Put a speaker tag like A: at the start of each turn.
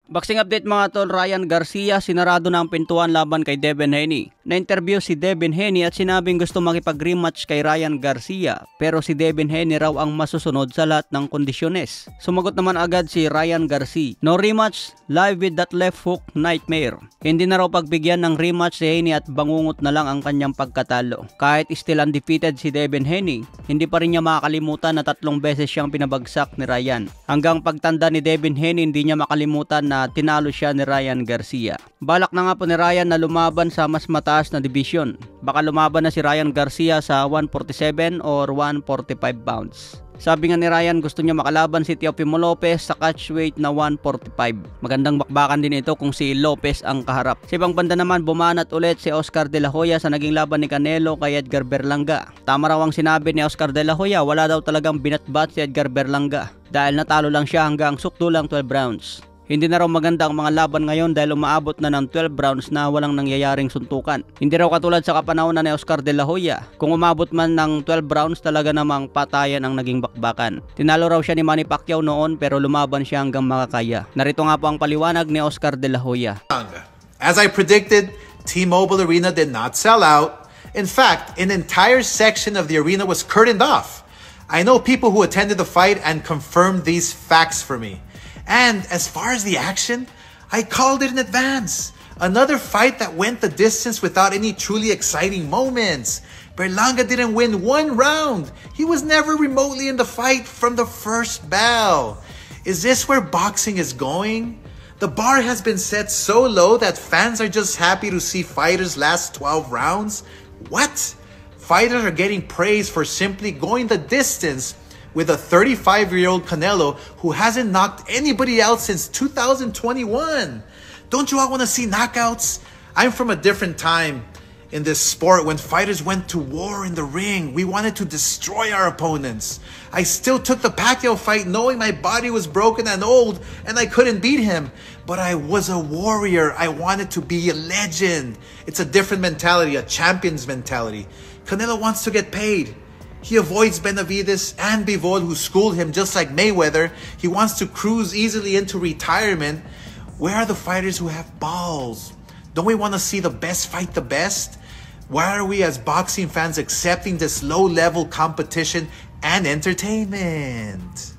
A: Boxing update mga tol, Ryan Garcia sinarado na ang pintuan laban kay Devin Haney. Na-interview si Devin Haney at sinabing gusto makipag-rematch kay Ryan Garcia, pero si Devin Haney raw ang masusunod sa lahat ng kondisyones. Sumagot naman agad si Ryan Garcia, "No rematch, live with that left hook nightmare." Hindi na raw pagbigyan ng rematch si Haney at bangungot na lang ang kanyang pagkatalo. Kahit still undefeated si Devin Haney, hindi pa rin niya makakalimutan na 3 beses siyang pinabagsak ni Ryan. Hanggang pagtanda ni Devin Haney, hindi niya makalimutan na tinalo siya ni Ryan Garcia. Balak na nga po ni Ryan na lumaban sa mas mataas na division. Baka lumaban na si Ryan Garcia sa 147 or 145 pounds. Sabi nga ni Ryan, gusto niya makalaban si Teofimo Lopez sa catchweight na 145. Magandang bakbakan din ito kung si Lopez ang kaharap. Sa ibang banda naman, bumanat ulit si Oscar De La Hoya sa naging laban ni Canelo kay Edgar Berlanga. Tama raw ang sinabi ni Oscar De La Hoya, wala daw talagang binatbat si Edgar Berlanga dahil natalo lang siya hanggang sukdulang 12 rounds. Hindi na raw maganda ang mga laban ngayon dahil umaabot na ng 12 rounds na walang nangyayaring suntukan. Hindi raw katulad sa kapanahonan ni Oscar De La Hoya. Kung umabot man ng 12 rounds, talaga namang patayan ang naging bakbakan. Tinalo raw siya ni Manny Pacquiao noon pero lumaban siya hanggang makakaya. Narito nga po ang paliwanag ni Oscar De La Hoya.
B: As I predicted, T-Mobile Arena did not sell out. In fact, an entire section of the arena was curtained off. I know people who attended the fight and confirmed these facts for me. And as far as the action, I called it in advance. Another fight that went the distance without any truly exciting moments. Berlanga didn't win 1 round. He was never remotely in the fight from the first bell. Is this where boxing is going? The bar has been set so low that fans are just happy to see fighters last 12 rounds? What? Fighters are getting praise for simply going the distance with a 35-year-old Canelo who hasn't knocked anybody out since 2021. Don't you all want to see knockouts? I'm from a different time in this sport when fighters went to war in the ring. We wanted to destroy our opponents. I still took the Pacquiao fight knowing my body was broken and old and I couldn't beat him. But I was a warrior. I wanted to be a legend. It's a different mentality, a champion's mentality. Canelo wants to get paid. He avoids Benavides and Bivol, who schooled him just like Mayweather. He wants to cruise easily into retirement. Where are the fighters who have balls? Don't we want to see the best fight the best? Why are we as boxing fans accepting this low-level competition and entertainment?